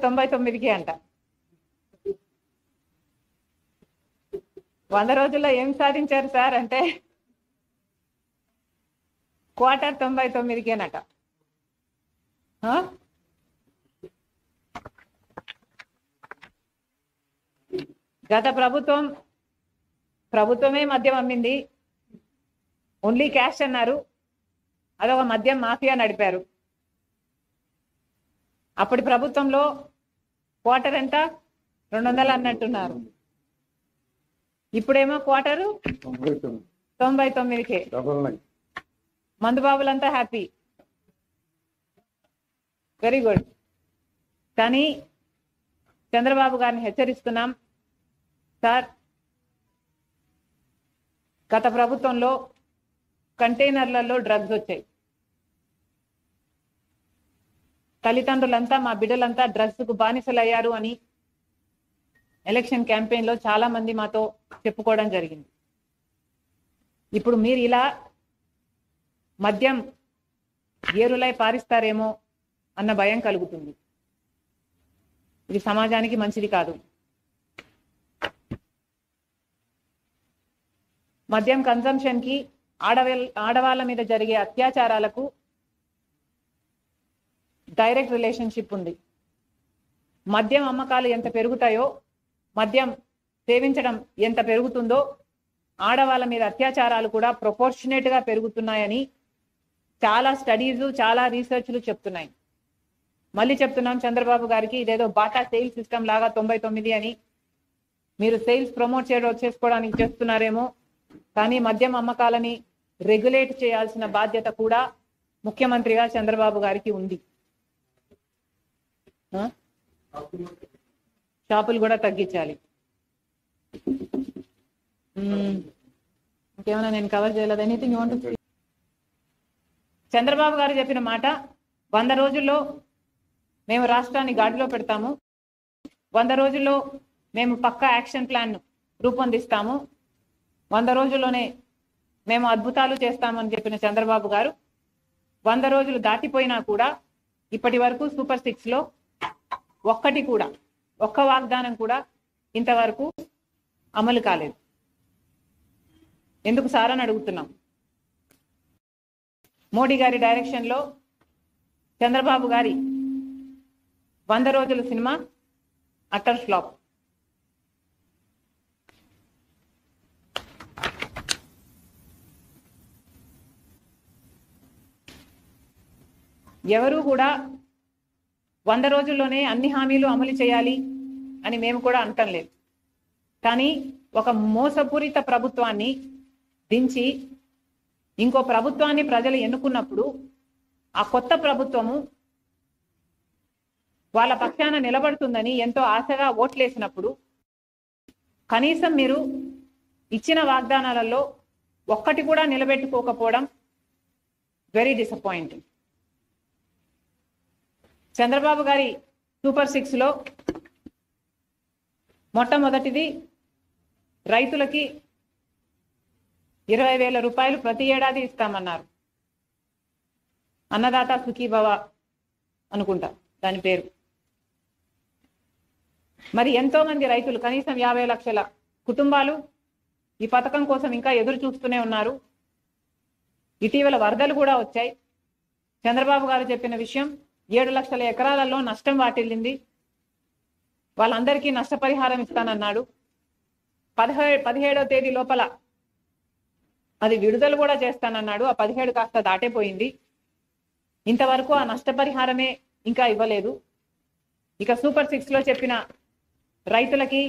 99కి అంట. 100 రోజుల్లో ఏం సాధించారు సార్ అంటే క్వార్టర్ 99కేనట. గత ప్రభుత్వమే మద్యం అమ్మింది, ఓన్లీ క్యాష్ అన్నారు, అదొక మద్యం మాఫియా నడిపారు. అప్పటి ప్రభుత్వంలో క్వార్టర్ ఎంత 200 అన్నట్టున్నారు, ఇప్పుడేమో క్వార్టరు 99కే. మందుబాబులంతా హ్యాపీ, వెరీ గుడ్. కానీ చంద్రబాబు గారిని హెచ్చరిస్తున్నాం సార్, గత ప్రభుత్వంలో కంటైనర్లలో డ్రగ్స్ వచ్చాయి, తల్లిదండ్రులంతా మా బిడ్డలంతా డ్రగ్స్ కు బానిసలయ్యారు అని ఎలక్షన్ క్యాంపెయిన్ లో చాలా మంది మాతో చెప్పుకోవడం జరిగింది. ఇప్పుడు మీరు ఇలా మద్యం ఏరులై పారిస్తారేమో అన్న భయం కలుగుతుంది. ఇది సమాజానికి మంచిది కాదు. మద్యం కన్సంప్షన్ కి ఆడవాళ్ళ మీద జరిగే అత్యాచారాలకు డైరెక్ట్ రిలేషన్షిప్ ఉంది. మద్యం అమ్మకాలు ఎంత పెరుగుతాయో, మద్యం సేవించడం ఎంత పెరుగుతుందో, ఆడవాళ్ళ మీద అత్యాచారాలు కూడా ప్రొపోర్షనేట్ గా పెరుగుతున్నాయని చాలా స్టడీస్, చాలా రీసెర్చ్లు చెప్తున్నాయి. మళ్ళీ చెప్తున్నాం చంద్రబాబు గారికి, ఇదేదో బాటా సేల్స్ సిస్టమ్ లాగా 99 అని మీరు సేల్స్ ప్రమోట్ చేసుకోవడానికి చేస్తున్నారేమో, కానీ మద్యం అమ్మకాలని రెగ్యులేట్ చేయాల్సిన బాధ్యత కూడా ముఖ్యమంత్రిగా చంద్రబాబు గారికి ఉంది. షాపులు కూడా తగ్గించాలి. ఇంకేమైనా నేను కవర్ చేయలేదు? Anything you want to say? Chandrababu గారు చెప్పిన మాట, 100 రోజుల్లో మేము రాష్ట్రాన్ని గాడిలో పెడతాము, 100 రోజుల్లో మేము పక్కా యాక్షన్ ప్లాన్ రూపొందిస్తాము, 100 రోజుల్లోనే మేము అద్భుతాలు చేస్తామని చెప్పిన చంద్రబాబు గారు 100 రోజులు దాటిపోయినా కూడా ఇప్పటి వరకు సూపర్ 6 లో ఒక్క వాగ్దానం కూడా ఇంతవరకు అమలు కాలేదు. ఎందుకు సార్ అని అడుగుతున్నాం. మోడీ గారి డైరెక్షన్ లో చంద్రబాబు గారి 100 రోజుల సినిమా అటర్ ఫ్లాప్. ఎవరు కూడా 100 రోజుల్లోనే అన్ని హామీలు అమలు చేయాలి అని మేము కూడా అంటం లేదు. కానీ ఒక మోసపూరిత ప్రభుత్వాన్ని దించి ఇంకో ప్రభుత్వాన్ని ప్రజలు ఎన్నుకున్నప్పుడు ఆ కొత్త ప్రభుత్వము వాళ్ళ పక్షాన నిలబడుతుందని ఎంతో ఆశగా ఓట్లేసినప్పుడు కనీసం మీరు ఇచ్చిన వాగ్దానాలలో ఒక్కటి కూడా నిలబెట్టుకోకపోవడం వెరీ డిసప్పాయింటింగ్. చంద్రబాబు గారి సూపర్ 6 లో మొట్టమొదటిది రైతులకి 20,000 రూపాయలు ప్రతి ఏడాది ఇస్తామన్నారు. అన్నదాత సుఖీభవ అనుకుంటా దాని పేరు. మరి ఎంతో మంది రైతులు, కనీసం 50 లక్షల కుటుంబాలు ఈ పథకం కోసం ఇంకా ఎదురు చూస్తూనే ఉన్నారు. ఇటీవల వరదలు కూడా వచ్చాయి. చంద్రబాబు గారు చెప్పిన విషయం, 7 లక్షల ఎకరాలలో నష్టం వాటిల్లింది, వాళ్ళందరికీ నష్టపరిహారం ఇస్తానన్నాడు. 17వ తేదీ లోపల అది విడుదల కూడా చేస్తానన్నాడు. ఆ 17 కాస్త దాటేపోయింది. ఇంతవరకు ఆ నష్టపరిహారమే ఇంకా ఇవ్వలేదు. ఇక సూపర్ 6 లో చెప్పిన రైతులకి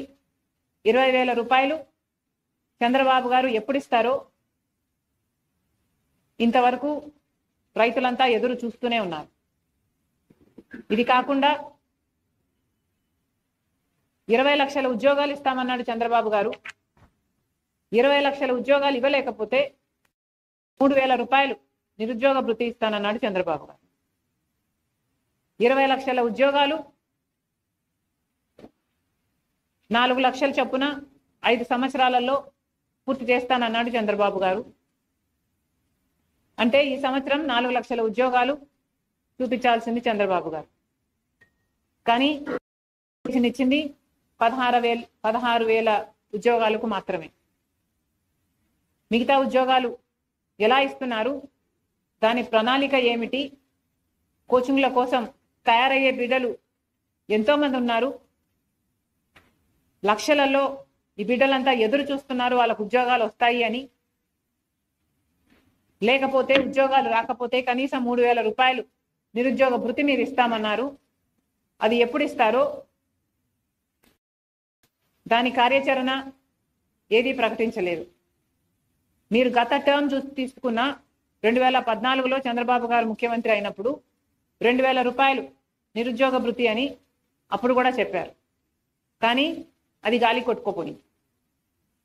20,000 రూపాయలు చంద్రబాబు గారు ఎప్పుడు ఇస్తారో ఇంతవరకు రైతులంతా ఎదురు చూస్తూనే ఉన్నారు. ఇది కాకుండా 20 లక్షల ఉద్యోగాలు ఇస్తామన్నాడు చంద్రబాబు గారు. 20 లక్షల ఉద్యోగాలు ఇవ్వలేకపోతే 3,000 రూపాయలు నిరుద్యోగ భృతి ఇస్తానన్నాడు చంద్రబాబు గారు. 20 లక్షల ఉద్యోగాలు 4 లక్షల చొప్పున 5 సంవత్సరాలలో పూర్తి చేస్తానన్నాడు చంద్రబాబు గారు. అంటే ఈ సంవత్సరం 4 లక్షల ఉద్యోగాలు చూపించాల్సింది చంద్రబాబు గారు. కానీ ఇచ్చింది 16,000 ఉద్యోగాలకు మాత్రమే. మిగతా ఉద్యోగాలు ఎలా ఇస్తున్నారు, దాని ప్రణాళిక ఏమిటి, కోచింగ్ల కోసం తయారయ్యే బిడ్డలు ఎంతో మంది ఉన్నారు. లక్షలలో ఈ బిడ్డలంతా ఎదురు చూస్తున్నారు వాళ్ళకు ఉద్యోగాలు వస్తాయి అని. లేకపోతే ఉద్యోగాలు రాకపోతే కనీసం 3,000 రూపాయలు నిరుద్యోగ భృతి మీరు ఇస్తామన్నారు. అది ఎప్పుడు ఇస్తారో దాని కార్యాచరణ ఏది ప్రకటించలేదు. మీరు గత టర్మ్ తీసుకున్న 2014లో చంద్రబాబు గారు ముఖ్యమంత్రి అయినప్పుడు 2,000 రూపాయలు నిరుద్యోగ భృతి అని అప్పుడు కూడా చెప్పారు. కానీ అది గాలి కొట్టుకోపోయింది.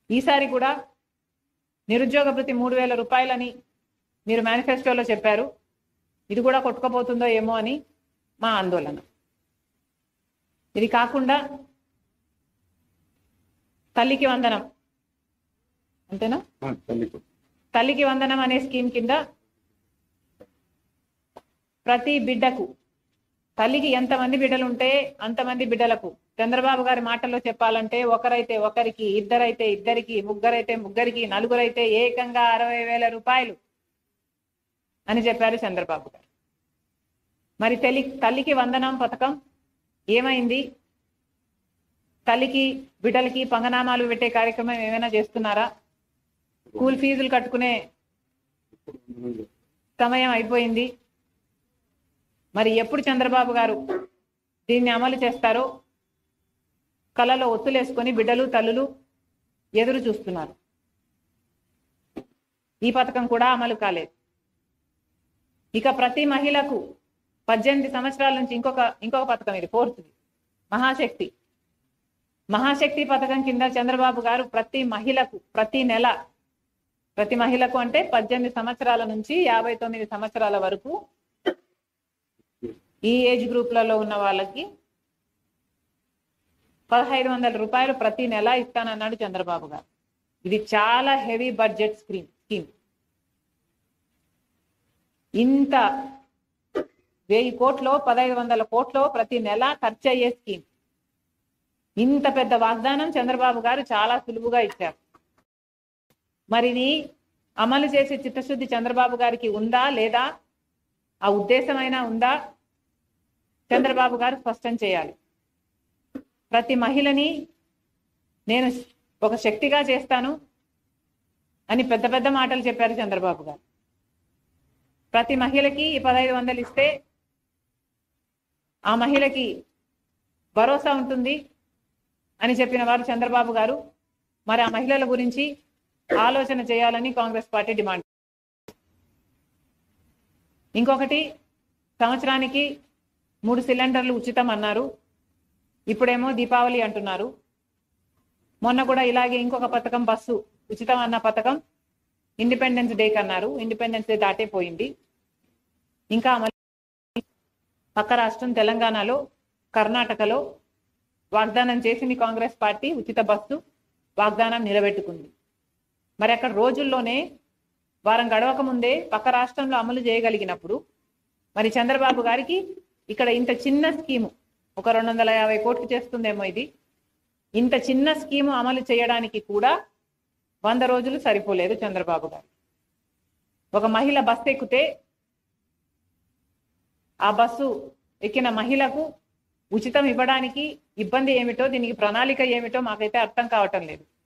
ఈసారి కూడా నిరుద్యోగ భృతి 3,000 రూపాయలని మీరు మేనిఫెస్టోలో చెప్పారు. ఇది కూడా కొట్టుకోపోతుందో ఏమో అని మా ఆందోళన. ఇది కాకుండా తల్లికి వందనం, అంతేనా? తల్లికి వందనం అనే స్కీమ్ కింద ప్రతి బిడ్డకు, తల్లికి ఎంతమంది బిడ్డలు ఉంటే అంతమంది బిడ్డలకు, చంద్రబాబు గారి మాటల్లో చెప్పాలంటే ఒకరైతే ఒకరికి, ఇద్దరైతే ఇద్దరికి, ముగ్గురైతే ముగ్గురికి, నలుగురైతే ఏకంగా 60,000 రూపాయలు అని చెప్పారు చంద్రబాబు గారు. మరి తల్లికి వందనం పథకం ఏమైంది? తల్లికి బిడ్డలకి పంగనామాలు పెట్టే కార్యక్రమం ఏమైనా చేస్తున్నారా? స్కూల్ ఫీజులు కట్టుకునే సమయం అయిపోయింది. మరి ఎప్పుడు చంద్రబాబు గారు దీన్ని అమలు చేస్తారో కళ్ళలో ఒత్తులేసుకొని బిడ్డలు తల్లులు ఎదురు చూస్తున్నారు. ఈ పథకం కూడా అమలు కాలేదు. ఇక ప్రతి మహిళకు 18 సంవత్సరాల నుంచి ఇంకొక పథకం, ఇది 4th మహాశక్తి పథకం కింద చంద్రబాబు గారు ప్రతి మహిళకు ప్రతి నెల, ప్రతి మహిళకు అంటే 18 సంవత్సరాల నుంచి 59 సంవత్సరాల వరకు ఈ ఏజ్ గ్రూప్లలో ఉన్న వాళ్ళకి 1,500 రూపాయలు ప్రతి నెల ఇస్తానన్నాడు చంద్రబాబు గారు. ఇది చాలా హెవీ బడ్జెట్ స్కీమ్. ఇంత 1,000 కోట్లు 1,500 కోట్లు ప్రతి నెల ఖర్చు అయ్యే స్కీమ్. ఇంత పెద్ద వాగ్దానం చంద్రబాబు గారు చాలా సులువుగా ఇచ్చారు. మరి ఇది అమలు చేసే చిత్తశుద్ధి చంద్రబాబు గారికి ఉందా లేదా, ఆ ఉద్దేశమైనా ఉందా, చంద్రబాబు గారు స్పష్టం చేయాలి. ప్రతి మహిళని నేను ఒక శక్తిగా చేస్తాను అని పెద్ద పెద్ద మాటలు చెప్పారు చంద్రబాబు గారు. ప్రతి మహిళకి 1,500 ఇస్తే ఆ మహిళకి భరోసా ఉంటుంది అని చెప్పిన వారు చంద్రబాబు గారు. మరి ఆ మహిళల గురించి ఆలోచన చేయాలని కాంగ్రెస్ పార్టీ డిమాండ్. ఇంకొకటి, సంవత్సరానికి 3 సిలిండర్లు ఉచితం అన్నారు. ఇప్పుడేమో దీపావళి అంటున్నారు. మొన్న కూడా ఇలాగే ఇంకొక పథకం, బస్సు ఉచితం అన్న పథకం ఇండిపెండెన్స్ డేకి అన్నారు. ఇండిపెండెన్స్ డే దాటే పోయింది. ఇంకా పక్క రాష్ట్రం తెలంగాణలో, కర్ణాటకలో వాగ్దానం చేసింది కాంగ్రెస్ పార్టీ, ఉచిత బస్సు వాగ్దానం నిలబెట్టుకుంది. మరి అక్కడ రోజుల్లోనే వారం గడవక ముందే పక్క రాష్ట్రంలో అమలు చేయగలిగినప్పుడు మరి చంద్రబాబు గారికి ఇక్కడ ఇంత చిన్న స్కీము, ఒక 250 కోట్లు చేస్తుందేమో ఇది, ఇంత చిన్న స్కీము అమలు చేయడానికి కూడా 100 రోజులు సరిపోలేదు చంద్రబాబు గారు. ఒక మహిళ బస్సు ఎక్కితే ఆ బస్సు ఎక్కిన మహిళకు ఉచితం ఇవ్వడానికి ఇబ్బంది ఏమిటో, దీనికి ప్రణాళిక ఏమిటో మాకైతే అర్థం కావటం లేదు.